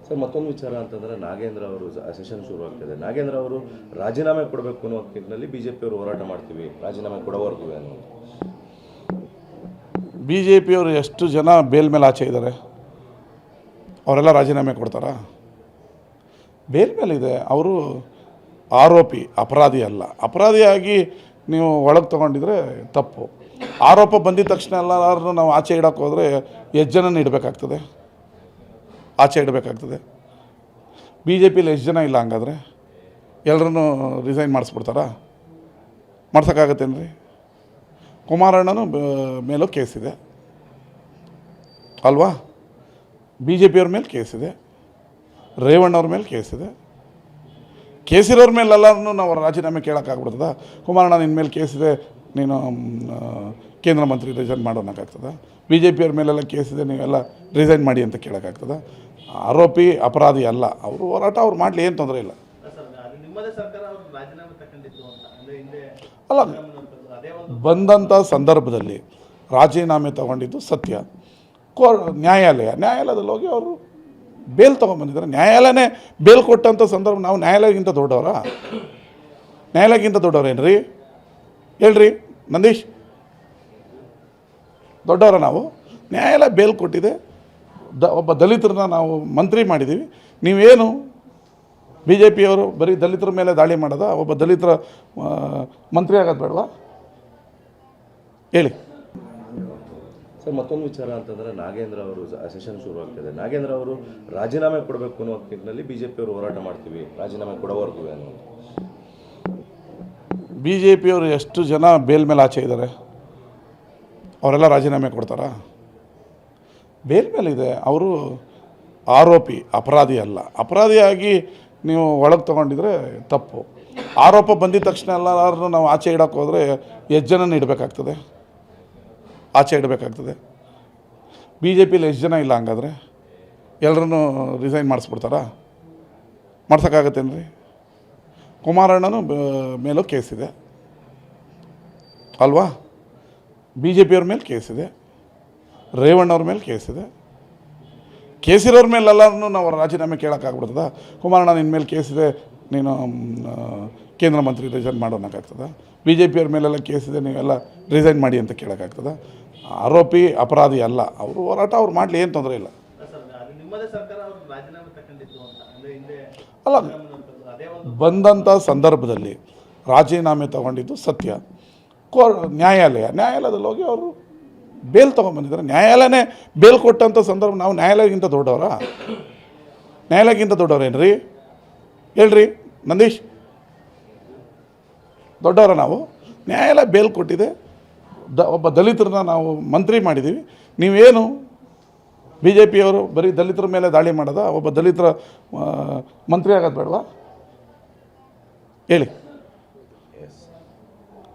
Sir ಮತ್ತೊಂದು ವಿಚಾರ ಅಂತಂದರೆ ನಾಗೇಂದ್ರ ಅವರು ಸೆಷನ್ ಶುರು ಆಗ್ತಿದೆ. ನಾಗೇಂದ್ರ ಅವರು ರಾಜೀನಾಮೆ ಕೊಡಬೇಕು ಅನ್ನೋ ನಿಟ್ಟಿನಲ್ಲಿ ಬಿಜೆಪಿಯವರು ಹೋರಾಟ ಮಾಡ್ತೀವಿ, ರಾಜೀನಾಮೆ ಕೊಡೋವರೆಗೂ ಅನ್ನೋದು. ಬಿಜೆಪಿಯವರು ಎಷ್ಟು ಜನ ಬೇಲ್ ಮೇಲೆ ಆಚೆ ಇದ್ದಾರೆ, ಅವರೆಲ್ಲ ರಾಜೀನಾಮೆ ಕೊಡ್ತಾರಾ? ಬೇಲ್ ಮೇಲಿದೆ, ಅವರು ಆರೋಪಿ, ಅಪರಾಧಿ ಅಲ್ಲ. ಅಪರಾಧಿಯಾಗಿ ನೀವು ಒಳಗೆ ತೊಗೊಂಡಿದ್ರೆ ತಪ್ಪು. ಆರೋಪ ಬಂದಿದ ತಕ್ಷಣ ಎಲ್ಲರೂ ನಾವು ಆಚೆ ಇಡೋಕ್ಕೆ ಹೋದರೆ ಎಷ್ಟು ಜನನ ಇಡಬೇಕಾಗ್ತದೆ, ಆಚೆ ಇಡಬೇಕಾಗ್ತದೆ. ಬಿ ಜೆ ಪಿಲಿ ಎಷ್ಟು ಜನ ಇಲ್ಲ ಹಂಗಾದ್ರೆ ಎಲ್ಲರೂ ರಿಸೈನ್ ಮಾಡಿಸ್ಬಿಡ್ತಾರಾ? ಮಾಡ್ಸೋಕ್ಕಾಗತ್ತೇನು ರೀ? ಕುಮಾರಣ್ಣನ ಮೇಲೂ ಕೇಸಿದೆ ಅಲ್ವಾ? ಬಿ ಜೆ ಪಿಯವ್ರ ಮೇಲೆ ಕೇಸಿದೆ, ರೇವಣ್ಣವ್ರ ಮೇಲೆ ಕೇಸಿದೆ. ಕೇಸಿರೋರ ಮೇಲೆಲ್ಲರೂ ನಾವು ರಾಜೀನಾಮೆ ಕೇಳೋಕ್ಕಾಗ್ಬಿಡ್ತದ? ಕುಮಾರಣ್ಣ ನಿನ್ನ ಮೇಲೆ ಕೇಸಿದೆ, ನೀನು ಕೇಂದ್ರ ಮಂತ್ರಿ ರಿಸೈನ್ ಮಾಡೋಣಕ್ಕಾಗ್ತದ? ಬಿ ಜೆ ಪಿಯವ್ರ ಮೇಲೆಲ್ಲ ಕೇಸಿದೆ, ನೀವೆಲ್ಲ ರಿಸೈನ್ ಮಾಡಿ ಅಂತ ಕೇಳೋಕ್ಕಾಗ್ತದ? ಆರೋಪಿ ಅಪರಾಧಿ ಅಲ್ಲ. ಅವರು ಹೋರಾಟ ಅವ್ರು ಮಾಡಲಿ, ಏನು ತೊಂದರೆ ಇಲ್ಲ. ಅಲ್ಲ, ಬಂದಂಥ ಸಂದರ್ಭದಲ್ಲಿ ರಾಜೀನಾಮೆ ತಗೊಂಡಿದ್ದು ಸತ್ಯ. ನ್ಯಾಯಾಲಯದಲ್ಲಿ ಹೋಗಿ ಅವರು ಬೇಲ್ ತೊಗೊಂಡ್ಬಂದಿದ್ದಾರೆ. ನ್ಯಾಯಾಲಯನೇ ಬೇಲ್ ಕೊಟ್ಟಂಥ ಸಂದರ್ಭ ನಾವು ನ್ಯಾಯಾಲಯಕ್ಕಿಂತ ದೊಡ್ಡವರಾ? ನ್ಯಾಯಾಲಯಕ್ಕಿಂತ ದೊಡ್ಡವ್ರೇನ್ರಿ? ಹೇಳ್ರಿ ನಂದೀಶ್, ದೊಡ್ಡವರ ನಾವು? ನ್ಯಾಯಾಲಯ ಬೇಲ್ ಕೊಟ್ಟಿದೆ, ಒಬ್ಬ ದಲಿತರನ್ನ ನಾವು ಮಂತ್ರಿ ಮಾಡಿದ್ದೀವಿ. ನೀವೇನು ಬಿ ಜೆ ಪಿಯವರು ಬರೀ ದಲಿತರ ಮೇಲೆ ದಾಳಿ ಮಾಡೋದ? ಒಬ್ಬ ದಲಿತರ ಮಂತ್ರಿ ಆಗೋದು ಬೇಡವಾ? ಹೇಳಿ. ಸರ್ ಮತ್ತೊಂದು ವಿಚಾರ ಅಂತಂದರೆ ನಾಗೇಂದ್ರ ಅವರು ಸೆಷನ್ ಶುರು ಆಗ್ತಿದೆ. ನಾಗೇಂದ್ರ ಅವರು ರಾಜೀನಾಮೆ ಕೊಡಬೇಕು ಅನ್ನೋ ನಿಟ್ಟಿನಲ್ಲಿ ಬಿಜೆಪಿಯವರು ಹೋರಾಟ ಮಾಡ್ತೀವಿ, ರಾಜೀನಾಮೆ ಕೊಡೋವರೆಗೂ ಅನ್ನೋದು. ಬಿ ಜೆ ಪಿಯವರು ಎಷ್ಟು ಜನ ಬೇಲ್ ಮೇಲೆ ಆಚೆ ಇದ್ದಾರೆ, ಅವರೆಲ್ಲ ರಾಜೀನಾಮೆ ಕೊಡ್ತಾರಾ? ಬೇಲ್ ಮೇಲಿದೆ, ಅವರು ಆರೋಪಿ, ಅಪರಾಧಿ ಅಲ್ಲ. ಅಪರಾಧಿಯಾಗಿ ನೀವು ಒಳಗೆ ತೊಗೊಂಡಿದ್ರೆ ತಪ್ಪು. ಆರೋಪ ಬಂದಿದ ತಕ್ಷಣ ಎಲ್ಲರೂ ನಾವು ಆಚೆ ಇಡೋಕ್ಕೆ ಹೋದರೆ ಎಷ್ಟು ಜನನ ಇಡಬೇಕಾಗ್ತದೆ, ಆಚೆ ಇಡಬೇಕಾಗ್ತದೆ. ಬಿ ಜೆ ಪಿಲಿ ಎಷ್ಟು ಜನ ಇಲ್ಲ ಹಂಗಾದ್ರೆ ಎಲ್ಲರೂ ರಿಸೈನ್ ಮಾಡಿಸ್ಬಿಡ್ತಾರಾ? ಮಾಡ್ಸೋಕ್ಕಾಗತ್ತೇನು ರೀ? ಕುಮಾರಣ್ಣನ ಮೇಲೂ ಕೇಸಿದೆ ಅಲ್ವಾ? ಬಿ ಜೆ ಪಿಯವ್ರ ಮೇಲೆ ಕೇಸಿದೆ, ರೇವಣ್ಣವ್ರ ಮೇಲೆ ಕೇಸಿದೆ. ಕೇಸಿರೋರ ಮೇಲೆಲ್ಲರೂ ನಾವು ರಾಜೀನಾಮೆ ಕೇಳೋಕ್ಕಾಗ್ಬಿಡ್ತದ? ಕುಮಾರಣ್ಣ ನಿನ್ನ ಮೇಲೆ ಕೇಸಿದೆ, ನೀನು ಕೇಂದ್ರ ಮಂತ್ರಿ ರಿಸೈನ್ ಮಾಡೋಣಕ್ಕಾಗ್ತದ? ಬಿ ಜೆ ಪಿಯವ್ರ ಮೇಲೆಲ್ಲ ಕೇಸಿದೆ, ನೀವೆಲ್ಲ ರಿಸೈನ್ ಮಾಡಿ ಅಂತ ಕೇಳೋಕ್ಕಾಗ್ತದ? ಆರೋಪಿ ಅಪರಾಧಿ ಅಲ್ಲ. ಅವರು ಹೋರಾಟ ಅವ್ರು ಮಾಡಲಿ, ಏನು ತೊಂದರೆ ಇಲ್ಲ. ಅಲ್ಲ, ಬಂದಂಥ ಸಂದರ್ಭದಲ್ಲಿ ರಾಜೀನಾಮೆ ತಗೊಂಡಿದ್ದು ಸತ್ಯ. ನ್ಯಾಯಾಲಯದಲ್ಲಿ ಹೋಗಿ ಅವರು ಬೇಲ್ ತೊಗೊಂಡ್ಬಂದಿದ್ದಾರೆ. ನ್ಯಾಯಾಲಯನೇ ಬೇಲ್ ಕೊಟ್ಟಂಥ ಸಂದರ್ಭ ನಾವು ನ್ಯಾಯಾಲಯಕ್ಕಿಂತ ದೊಡ್ಡವರಾ? ನ್ಯಾಯಾಲಯಕ್ಕಿಂತ ದೊಡ್ಡವ್ರೇನ್ರಿ? ಹೇಳ್ರಿ ನಂದೀಶ್, ದೊಡ್ಡವರ ನಾವು? ನ್ಯಾಯಾಲಯ ಬೇಲ್ ಕೊಟ್ಟಿದೆ, ಒಬ್ಬ ದಲಿತರನ್ನ ನಾವು ಮಂತ್ರಿ ಮಾಡಿದ್ದೀವಿ. ನೀವೇನು ಬಿ ಜೆ ಪಿಯವರು ಬರೀ ದಲಿತರ ಮೇಲೆ ದಾಳಿ ಮಾಡೋದ? ಒಬ್ಬ ದಲಿತರ ಮಂತ್ರಿ ಆಗೋದು ಬೇಡವಾ? ಹೇಳಿ.